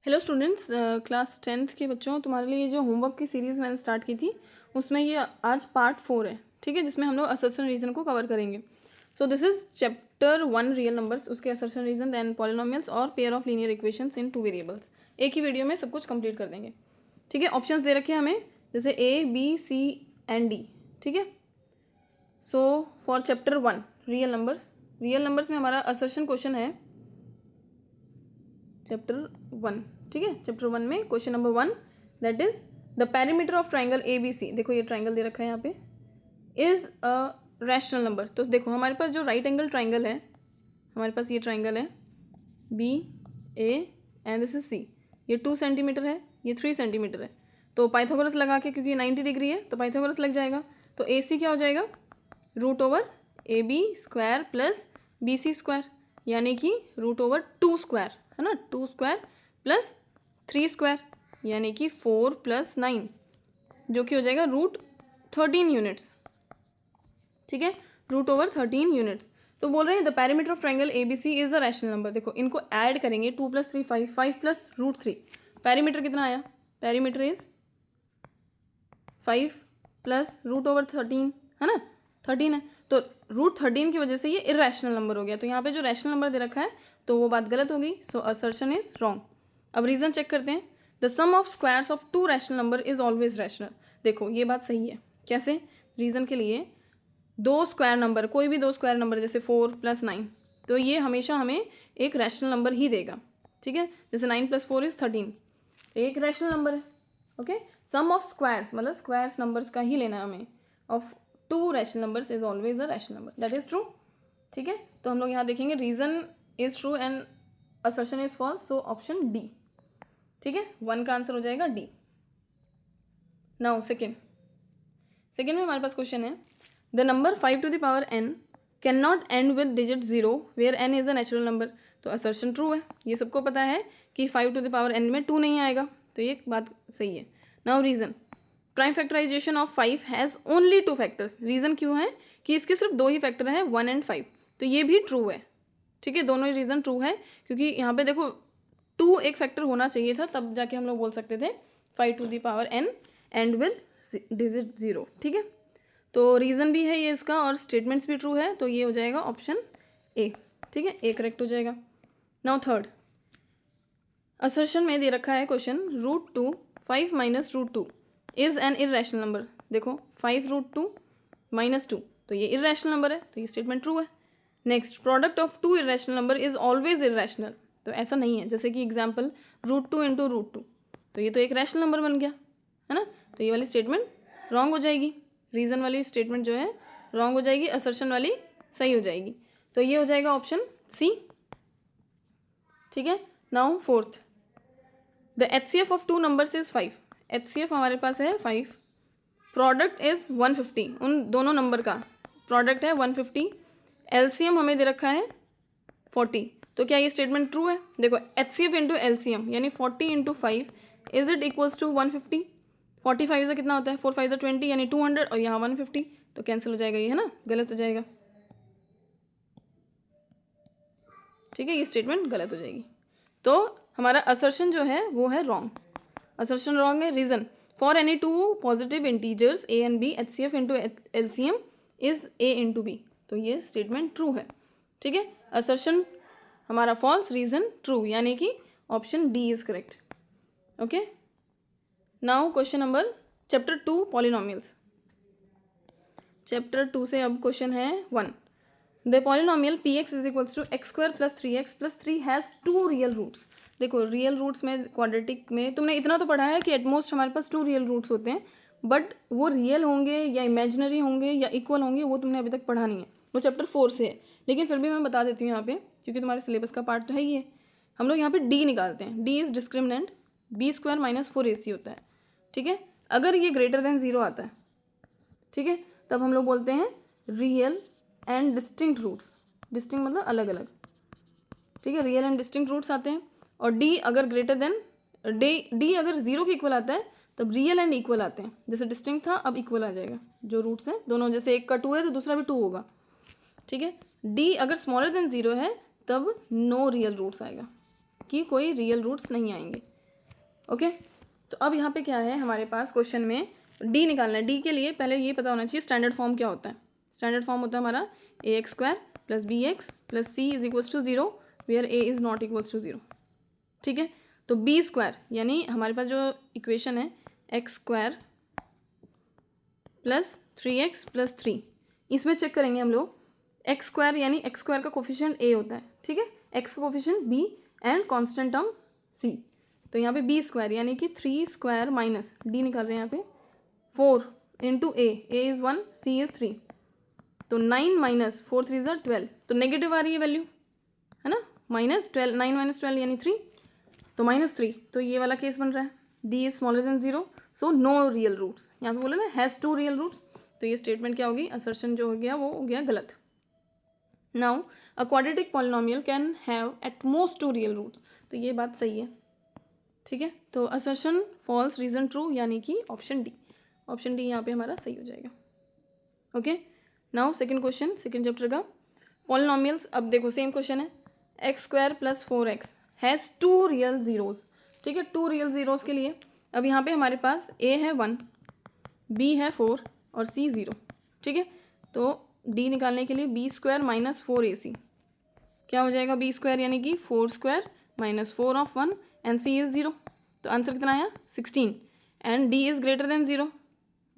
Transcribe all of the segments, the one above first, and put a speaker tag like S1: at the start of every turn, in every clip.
S1: Hello students, class 10th के बच्चों, तुम्हारे लिए जो होमवर्क की सीरीज़ मैंने स्टार्ट की थी उसमें ये आज पार्ट 4 है। ठीक है, जिसमें हम लोग असर्शन रीजन को कवर करेंगे। सो this is chapter 1 real numbers, उसके असर्शन रीजन, देन पॉलिनोमियल्स और pair of linear equations in 2 variables. एक ही वीडियो में सब कुछ कंप्लीट कर देंगे। ठीक है, ऑप्शंस दे रखे हैं हमें, जैसे A, B, C and D। ठीक है, so for chapter 1 real numbers में हमारा असर्शन क्वेश्चन है चैप्टर 1। ठीक है, चैप्टर 1 में question number 1, that is the perimeter of triangle ABC। देखो ये ट्राइंगल दे रखा है यहाँ पे, इज अ रैशनल नंबर। तो देखो हमारे पास जो राइट एंगल ट्राइंगल है, हमारे पास ये ट्राइंगल है BA and this is C। ये 2 सेंटीमीटर है, ये 3 सेंटीमीटर है। तो पाइथागोरस लगा के, क्योंकि 90 डिग्री है तो पाइथागोरस लग जाएगा। तो AC क्या हो जाएगा, √AB square plus BC square, यानी कि √2 स्क्वायर है ना, 2 स्क्वायर प्लस 3 स्क्वायर, यानी कि 4 + 9, जो कि हो जाएगा √13 यूनिट्स। ठीक है, √13 यूनिट्स। तो बोल रहे हैं the perimeter of triangle ABC is a rational number. देखो इनको ऐड करेंगे, 2 + 3 5, 5 + √3। पेरीमीटर कितना आया, पेरीमीटर इज 5 + √13 है ना, 13 है। तो √13 की वजह से ये इरेशनल नंबर हो गया। तो यहाँ पे जो रैशनल नंबर दे रखा है तो वो बात गलत हो गई। So assertion is wrong. अब रीजन चेक करते हैं। The sum of squares of 2 rational number is always rational. देखो ये बात सही है। कैसे, रीजन के लिए, 2 स्क्वायर नंबर, कोई भी 2 स्क्वायर नंबर, जैसे 4 + 9, तो ये हमेशा हमें एक रैशनल नंबर ही देगा। ठीक है, जैसे 9 + 4 = 13, एक रैशनल नंबर है। ओके, सम ऑफ स्क्वायर्स मतलब स्क्वायर्स नंबर्स का ही लेना है हमें, of 2 rational numbers is always a rational number, that is true. ठीक है, तो हम लोग यहाँ देखेंगे reason is true and assertion is false, so option D. ठीक है, 1 का आंसर हो जाएगा डी। नाउ सेकेंड में हमारे पास क्वेश्चन है, the number 5n can not end with digit 0 where n is a natural number. तो असर्शन ट्रू है, ये सबको पता है कि 5n में 2 नहीं आएगा, तो ये बात सही है। Now reason, prime factorisation of 5 has only 2 factors. Reason क्यों है कि इसके सिर्फ 2 ही फैक्टर हैं, 1 और 5। तो ये भी ट्रू है। ठीक है, दोनों ही रीज़न ट्रू है, क्योंकि यहाँ पे देखो 2 एक फैक्टर होना चाहिए था, तब जाके हम लोग बोल सकते थे 5n एंड विद डिजिट 0। ठीक है, तो रीज़न भी है ये इसका और स्टेटमेंट्स भी ट्रू है, तो ये हो जाएगा ऑप्शन ए। ठीक है, ए करेक्ट हो जाएगा। नाउ थर्ड, असर्शन में दे रखा है question, √2 5 - √2 is an irrational number. देखो 5 √2 - 2, तो ये इरेशनल नंबर है, तो ये स्टेटमेंट ट्रू है। Next, product of 2 irrational number is always irrational. तो ऐसा नहीं है, जैसे कि एग्जाम्पल √2 × √2, तो ये तो एक रैशनल नंबर बन गया है ना, तो ये वाली स्टेटमेंट रॉन्ग हो जाएगी। रीज़न वाली स्टेटमेंट जो है रॉन्ग हो जाएगी, असर्शन वाली सही हो जाएगी। तो ये हो जाएगा ऑप्शन सी। ठीक है, now fourth, the HCF of 2 numbers is 5। HCF हमारे पास है 5, प्रोडक्ट इज 150, उन दोनों नंबर का प्रोडक्ट है 150, LCM हमें दे रखा है 40। तो क्या ये स्टेटमेंट ट्रू है? देखो HCF × LCM यानी 40 × 5 इज इट इक्वल्स टू 150। 45 से कितना होता है, 4 5 20 यानी 200, और यहाँ 150, तो कैंसिल हो जाएगा ये, है ना, गलत हो जाएगा। ठीक है, ये स्टेटमेंट गलत हो जाएगी, तो हमारा असर्शन जो है वो है रॉन्ग। असर्शन रॉन्ग है। Reason, for any 2 positive integers A and B, HCF × LCM is A × B। तो ये स्टेटमेंट ट्रू है। ठीक है, असर्शन हमारा फॉल्स, रीजन ट्रू, यानी कि option D is correct. Okay, now question number chapter 2 polynomials. Chapter 2 से अब क्वेश्चन है 1, the polynomial px = x² + 3x + 3 has 2 real roots. देखो रियल रूट्स में, क्वाड्रेटिक में तुमने इतना तो पढ़ा है कि एटमोस्ट हमारे पास 2 रियल रूट्स होते हैं, बट वो रियल होंगे या इमेजिनरी होंगे या इक्वल होंगे वो तुमने अभी तक पढ़ा नहीं है, वो चैप्टर 4 से है। लेकिन फिर भी मैं बता देती हूँ यहाँ पे, क्योंकि तुम्हारे सिलेबस का पार्ट तो है ही है। हम लोग यहाँ पे डी निकालते हैं, D is discriminant, b² - 4ac होता है। ठीक है, अगर ये ग्रेटर देन 0 आता है, ठीक है, तब हम लोग बोलते हैं real and distinct roots. Distinct मतलब अलग अलग। ठीक है, रियल एंड डिस्टिंक्ट रूट्स आते हैं। और डी अगर ग्रेटर देन डी अगर 0 के इक्वल आता है तब रियल एंड इक्वल आते हैं। जैसे डिस्टिंक्ट था, अब इक्वल आ जाएगा। जो रूट्स हैं दोनों, जैसे एक का 2 है तो दूसरा भी 2 होगा। ठीक है, डी अगर स्मॉलर देन 0 है तब नो रियल रूट्स आएगा, कि कोई रियल रूट्स नहीं आएंगे। ओके, तो अब यहाँ पे क्या है हमारे पास क्वेश्चन में डी निकालना है। डी के लिए पहले ये पता होना चाहिए स्टैंडर्ड फॉर्म क्या होता है। स्टैंडर्ड फॉर्म होता है हमारा a x square plus b x plus c is equals to 0 where a is not equals to 0। ठीक है, तो बी स्क्वायर यानी हमारे पास जो इक्वेशन है x square plus 3x plus 3, इसमें चेक करेंगे हम लोग एक्स स्क्वायर यानी एक्स स्क्वायर का कोफिशिएंट a होता है। ठीक है, x का coefficient b and constant term c। तो यहाँ पे बी स्क्वायर यानी कि 3 स्क्वायर माइनस डी निकाल रहे हैं यहाँ पे 4 into a is 1 c is 3, तो 9 माइनस 4 3 ज़ा 12, तो नेगेटिव आ रही है वैल्यू, है ना, -12, 9 माइनस 12 यानी 3, तो -3, तो ये वाला केस बन रहा है d is smaller than 0, so no real roots. यहाँ पे बोला ना हैज़ 2 रियल रूट्स, तो ये स्टेटमेंट क्या होगी, असर्शन जो हो गया वो हो गया गलत। Now a quadratic polynomial can have at most 2 real roots, तो ये बात सही है। ठीक है, तो असर्शन फॉल्स, रीजन ट्रू, यानी कि ऑप्शन डी यहाँ पे हमारा सही हो जाएगा। Okay, now second question, second chapter का पॉलिनोमियल्स। अब देखो सेम क्वेश्चन है, x square plus 4x has 2 real zeros. ठीक है, 2 रियल ज़ीरोज़ के लिए अब यहाँ पे हमारे पास a है 1, b है 4 और c 0। ठीक है, तो d निकालने के लिए b स्क्वायर माइनस 4ac क्या हो जाएगा, b स्क्वायर यानी कि 4 square minus 4 of 1 and c is 0, तो आंसर कितना आया 16 and d is greater than 0।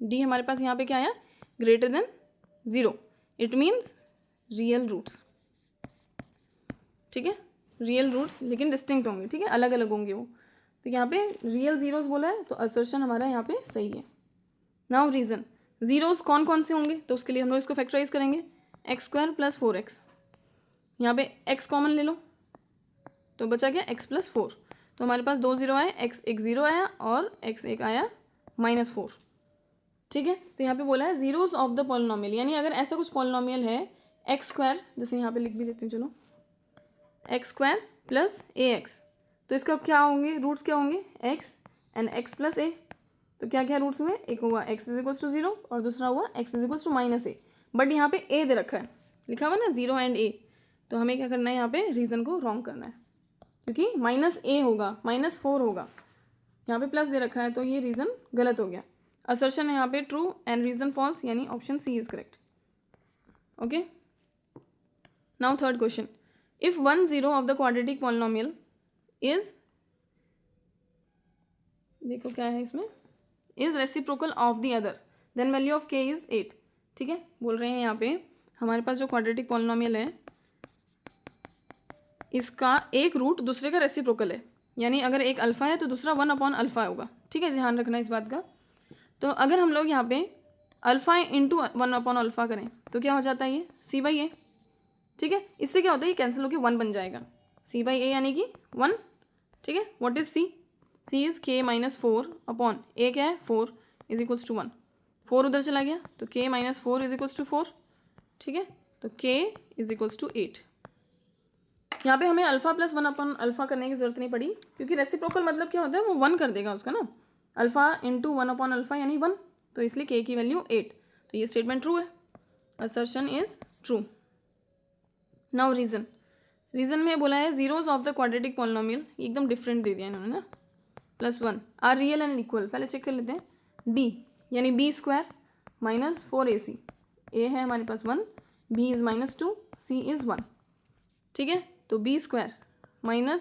S1: d हमारे पास यहाँ पे क्या आया, greater than 0, it means real roots. ठीक है, रियल रूट्स लेकिन डिस्टिंक्ट होंगे। ठीक है, अलग अलग होंगे वो, तो यहाँ पे रियल ज़ीरोज़ बोला है, तो असर्शन हमारा यहाँ पे सही है। नाउ रीज़न, ज़ीरोज़ कौन कौन से होंगे, तो उसके लिए हम लोग इसको फैक्टराइज करेंगे, एक्स स्क्वायर प्लस 4x, यहाँ पे x कॉमन ले लो, तो बचा क्या x प्लस 4, तो हमारे पास 2 0 आए, x एक 0 आया और x एक आया -4। ठीक है, तो यहाँ पे बोला है ज़ीरोज़ ऑफ द पॉलिनोमियल, यानी अगर ऐसा कुछ पॉलिनोमियल है एक्स स्क्वायर, जैसे यहाँ पे लिख भी देती हूँ, चलो एक्स स्क्वायर प्लस ax, तो इसका क्या होंगे रूट्स, क्या होंगे x and x plus a, तो क्या क्या रूट्स हुए, एक हुआ x इज इक्वल्स टू 0 और दूसरा हुआ x is equals to -a, but यहाँ पे a दे रखा है, लिखा हुआ ना 0 एंड a, तो हमें क्या करना है, यहाँ पे रीज़न को रॉन्ग करना है, क्योंकि -a होगा -4 होगा, यहाँ पे प्लस दे रखा है, तो ये रीज़न गलत हो गया। असर्शन है यहाँ पे ट्रू एंड रीज़न फॉल्स, यानी option C is correct. Okay, now third question, if 1 0 of the quadratic polynomial is, देखो क्या है इसमें, is reciprocal of the other then value of k is 8। ठीक है, बोल रहे हैं यहाँ पे हमारे पास जो क्वाड्रेटिक पॉलिनोमियल है इसका एक रूट दूसरे का रेसिप्रोकल है, यानी अगर एक अल्फ़ा है तो दूसरा 1/अल्फ़ा होगा। ठीक है, ध्यान रखना इस बात का। तो अगर हम लोग यहाँ पे अल्फ़ा इंटू 1/अल्फ़ा करें तो क्या हो जाता है, ये c/a। ठीक है, इससे क्या होता है, ये कैंसिल होकर 1 बन जाएगा, c/a यानी कि 1। ठीक है, what is c, c is k - 4 upon a क्या है 4 इज इक्वल्स टू 1, 4 उधर चला गया तो k - 4 इज इक्वल्स टू 4। ठीक है, तो k इज इक्वल्स टू 8। यहाँ पे हमें अल्फ़ा प्लस 1/अल्फ़ा करने की जरूरत नहीं पड़ी, क्योंकि रेसिप्रोकल मतलब क्या होता है, वो 1 कर देगा उसका ना, अल्फ़ा इंटू 1/अल्फ़ा यानी 1, तो इसलिए k की वैल्यू 8, तो ये स्टेटमेंट ट्रू है, assertion is true. Now reason में बोला है zeros of the quadratic polynomial, एकदम डिफरेंट दे दिया इन्होंने ना, +1 आर रियल एंड इक्वल। पहले चेक कर लेते हैं, d यानी b square minus 4ac, a है हमारे पास 1, b इज़ -2, c इज़ 1। ठीक है, तो b square -2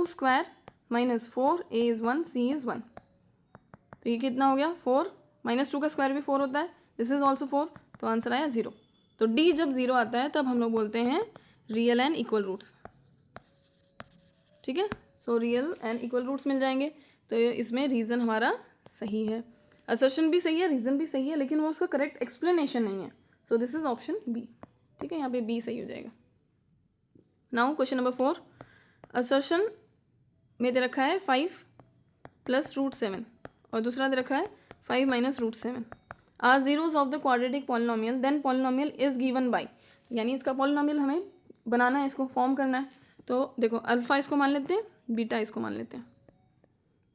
S1: square -4, a is 1, c is 1, तो ये कितना हो गया 4, -2 का स्क्वायर भी 4 होता है, दिस इज ऑल्सो 4, तो आंसर आया 0। तो d जब 0 आता है तब हम लोग बोलते हैं रियल एंड इक्वल रूट्स। ठीक है, so real and equal roots मिल जाएंगे, तो इसमें रीज़न हमारा सही है, असर्शन भी सही है, रीज़न भी सही है, लेकिन वो उसका करेक्ट एक्सप्लेनेशन नहीं है, so this is option B. ठीक है, यहाँ पे बी सही हो जाएगा। नाउ क्वेश्चन नंबर 4, असर्शन में दे रखा है 5 + √7 और दूसरा दे रखा है 5 - √7 are zeros of the quadratic polynomial then polynomial is given by, यानी इसका पॉलिनोमियल हमें बनाना है, इसको फॉर्म करना है। तो देखो अल्फ़ा इसको मान लेते हैं, बीटा इसको मान लेते हैं,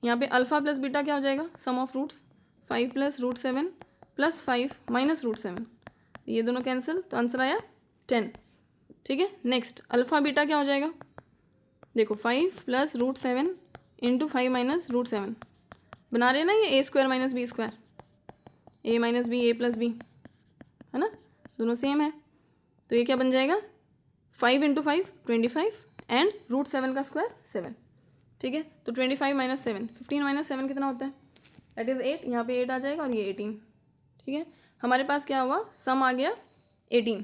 S1: यहाँ पे अल्फ़ा प्लस बीटा क्या हो जाएगा, सम ऑफ रूट्स 5 + √7 + 5 - √7, ये दोनों कैंसिल, तो आंसर आया 10। ठीक है, नेक्स्ट अल्फ़ा बीटा क्या हो जाएगा, देखो 5 plus root 7 into 5 minus root 7 बना रहे हैं ना, ये A square minus B square, A minus B A plus B, है ना, दोनों सेम है। तो ये क्या बन जाएगा, 5 इंटू 5 25 एंड रूट 7 का स्क्वायर 7, ठीक है। तो 25 माइनस 7, 15 माइनस 7 कितना होता है, दैट इज़ 8, यहाँ पे 8 आ जाएगा और ये 18, ठीक है। हमारे पास क्या हुआ, सम आ गया 18,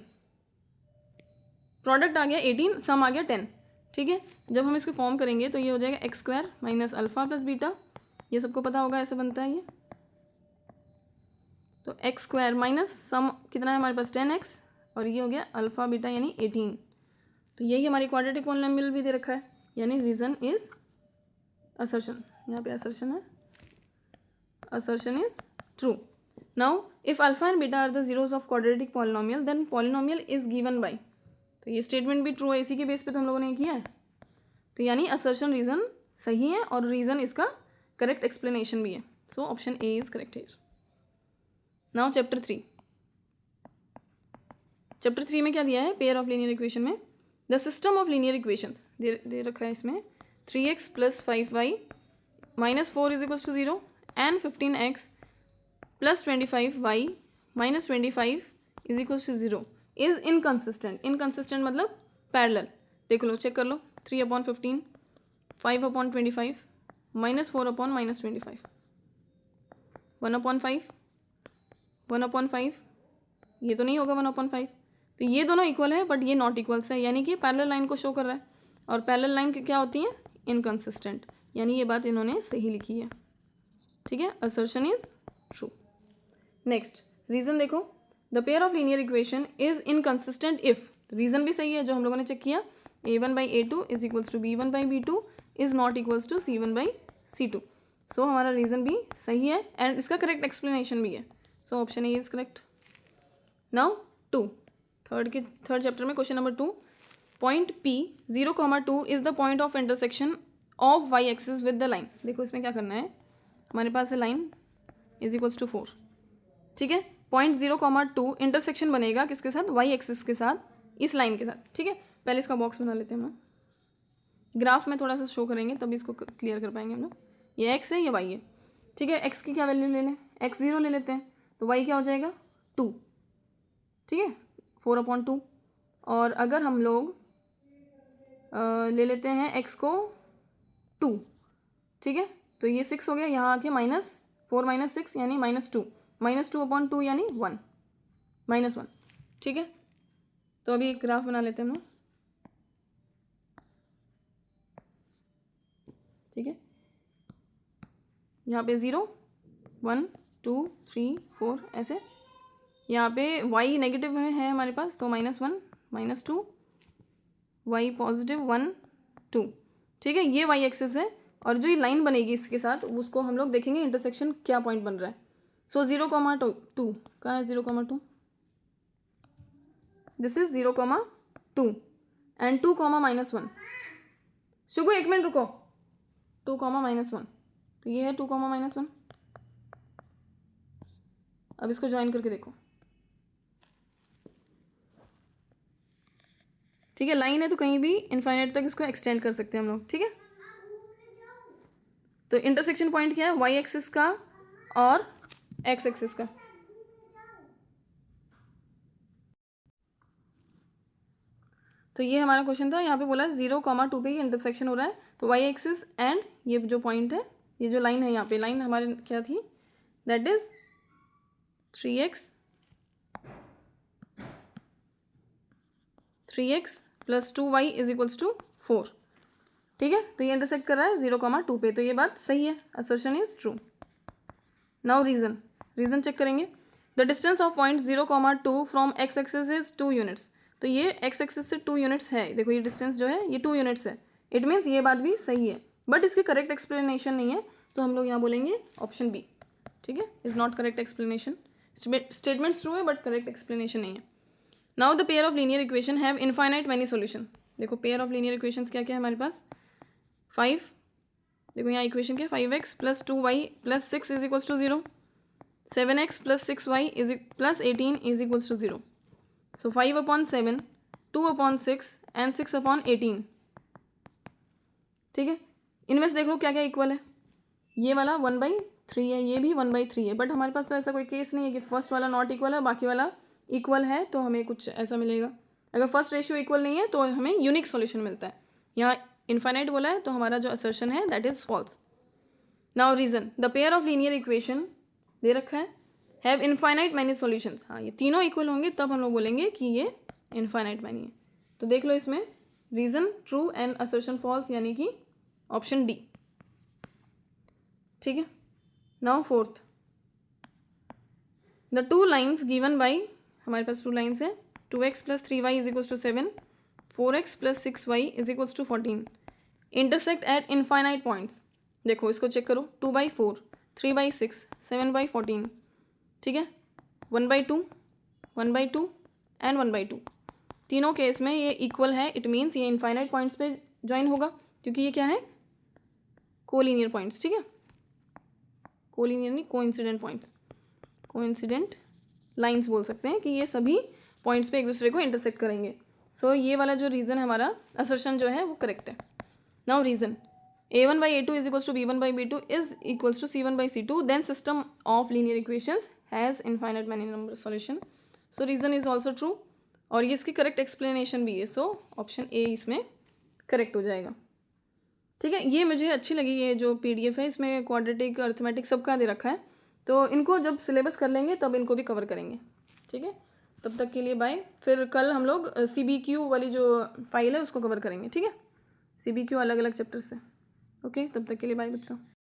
S1: प्रोडक्ट आ गया 18, सम आ गया 10, ठीक है। जब हम इसको फॉर्म करेंगे तो ये हो जाएगा x square minus alpha plus beta, ये सबको पता होगा ऐसे बनता है ये। तो एक्स स्क्वायर माइनस सम कितना है हमारे पास 10x और ये हो गया अल्फा बीटा यानी 18। तो यही हमारी क्वाड्रेटिक पॉलिनोमियल भी दे रखा है, यानी रीज़न इज असर्शन, यहाँ पे असर्शन है, assertion is true. Now if alpha and beta are the zeros of quadratic polynomial then polynomial is given by, तो ये स्टेटमेंट भी ट्रू है, इसी के बेस पे तो हम लोगों ने किया है। तो यानी assertion रीज़न सही है और रीज़न इसका करेक्ट एक्सप्लेनेशन भी है। So option a is correct here. Now chapter 3, chapter 3 में क्या दिया है, पेयर ऑफ लीनियर इक्वेशन में the system of linear equations दे रखा है इसमें 3x plus 5y minus 4 is equals to 0 and 15x plus 25y minus 25 is equals to 0 is inconsistent. Inconsistent मतलब पैरेलल, देख लो, चेक कर लो, 3/15 5/25 माइनस 4/ माइनस 25 1/5 1/5, ये तो नहीं होगा 1/5, तो ये दोनों इक्वल है बट ये नॉट इक्वल्स है, यानी कि पैरेलल लाइन को शो कर रहा है और पैरेलल लाइन क्या होती है, इनकन्सिस्टेंट, यानी ये बात इन्होंने सही लिखी है, ठीक है। Assertion is true. Next reason देखो, the pair of linear equation is inconsistent if, reason भी सही है जो हम लोगों ने चेक किया, a1/a2 is equals to b1/b2 is not equals to c1/c2। So हमारा रीजन भी सही है एंड इसका करेक्ट एक्सप्लेनेशन भी है। So option a is correct. Now 2, third chapter में question number 2, point P 0,2 is the point of intersection of y axis with the line. देखो इसमें क्या करना है, हमारे पास है लाइन इज इक्वल्स टू 4, ठीक है। पॉइंट 0,2 इंटरसेक्शन बनेगा किसके साथ, y एक्सिस के साथ, इस लाइन के साथ, ठीक है। पहले इसका बॉक्स बना लेते हैं हम ना, ग्राफ में थोड़ा सा शो करेंगे तभी इसको क्लियर कर पाएंगे हम ना। ये x है, ये y है, ठीक है। x की क्या वैल्यू ले लें, x0 ले लेते हैं, तो y क्या हो जाएगा 2, ठीक है, 4/2। और अगर हम लोग ले लेते हैं x को 2, ठीक है, तो ये 6 हो गया, यहाँ आके -4 - 6 यानी -2, -2/2 यानी 1 -1, ठीक है। तो अभी एक ग्राफ बना लेते हैं हम लोग, ठीक है। यहाँ पे 0 1 2 3 4 ऐसे, यहाँ पे y नेगेटिव है हमारे पास, तो -1 -2, y पॉजिटिव 1 2, ठीक है। ये y एक्सिस है और जो ये लाइन बनेगी इसके साथ उसको हम लोग देखेंगे इंटरसेक्शन क्या पॉइंट बन रहा है। सो 0,2 कहाँ है, 0,2, दिस इज 0,2 एंड 2, -1। शुगु एक मिनट रुको, 2, -1, तो ये है 2, -1। अब इसको ज्वाइन करके देखो, ठीक है। लाइन है तो कहीं भी इनफाइनाइट तक इसको एक्सटेंड कर सकते हैं हम लोग, ठीक है। तो इंटरसेक्शन पॉइंट क्या है, y एक्सिस का और x एक्सिस का। तो ये हमारा क्वेश्चन था, यहाँ पे बोला 0,2 पे ये इंटरसेक्शन हो रहा है, तो y एक्सिस एंड ये जो पॉइंट है, ये जो लाइन है, यहाँ पे लाइन हमारे क्या थी, that is 3x plus 2y is equals to 4, ठीक है। तो ये इंटरसेक्ट कर रहा है 0,2 पे, तो ये बात सही है, assertion is true. Now reason check करेंगे, the distance of point 0,2 from x axis is 2 units. तो ये x एक्सिस से 2 यूनिट्स है, देखो ये डिस्टेंस जो है ये 2 यूनिट्स है, इट मीन्स ये बात भी सही है बट इसके करेक्ट एक्सप्लेनेशन नहीं है, तो हम लोग यहाँ बोलेंगे ऑप्शन बी, ठीक है, is not correct explanation. Statements true है बट करेक्ट एक्सप्लेनेशन नहीं है। Now the pair of linear equation have infinite many solution. देखो पेयर ऑफ लीनियर इक्वेशंस क्या क्या है हमारे पास, 5, देखो यहाँ इक्वेशन क्या, 5x plus 2y plus 6 is equals to 0, 7x plus 6y is plus 18 is equals to 0। So 5/7 2/6 and 6/18, ठीक है, इनमें से देख लो क्या क्या इक्वल है। ये वाला 1/3 है, ये भी 1/3 है, बट हमारे पास तो ऐसा कोई केस नहीं है कि फर्स्ट वाला नॉट इक्वल है बाकी वाला इक्वल है, तो हमें कुछ ऐसा मिलेगा। अगर फर्स्ट रेशियो इक्वल नहीं है तो हमें यूनिक सॉल्यूशन मिलता है। यहाँ इनफाइनाइट बोला है तो हमारा जो असर्शन है that is false. Now reason, the pair of linear equation दे रखा है हैव इनफाइनाइट मैनी सॉल्यूशंस। हाँ, ये तीनों इक्वल होंगे तब हम लोग बोलेंगे कि ये इनफाइनाइट मैनी है। तो देख लो इसमें reason true and assertion false, यानी कि ऑप्शन डी। ठीक है, now fourth, the two lines given by, हमारे पास टू लाइन्स है 2x + 3y = 7, 4x + 6y = 14 intersect at infinite points. देखो इसको चेक करो, 2/4, 3/6, 7/14, ठीक है, 1/2, 1/2 एंड 1/2, तीनों केस में ये इक्वल है। इट मीन्स ये इनफाइनाइट पॉइंट्स पे ज्वाइन होगा क्योंकि ये क्या है, कोलिनियर पॉइंट्स। ठीक है, कोलिनियर नहीं, कोइंसिडेंट पॉइंट्स, कोइंसिडेंट लाइंस बोल सकते हैं कि ये सभी पॉइंट्स पे एक दूसरे को इंटरसेक्ट करेंगे। सो ये वाला जो रीज़न हमारा असर्शन जो है वो करेक्ट है। Now reason, a1/a2 = b1/b2 is equals to c1/c2, then system of linear equations has infinite many number solution. So reason is also true और ये इसकी करेक्ट एक्सप्लेनेशन भी है। सो ऑप्शन ए इसमें करेक्ट हो जाएगा। ठीक है, ये मुझे अच्छी लगी, ये जो PDF है इसमें क्वाड्रेटिक अर्थमेटिक सबका दे रखा है, तो इनको जब सिलेबस कर लेंगे तब इनको भी कवर करेंगे। ठीक है, तब तक के लिए बाय। फिर कल हम लोग CBQ वाली जो फाइल है उसको कवर करेंगे। ठीक है, CBQ अलग अलग चैप्टर से। ओके, तब तक के लिए बाय बच्चों।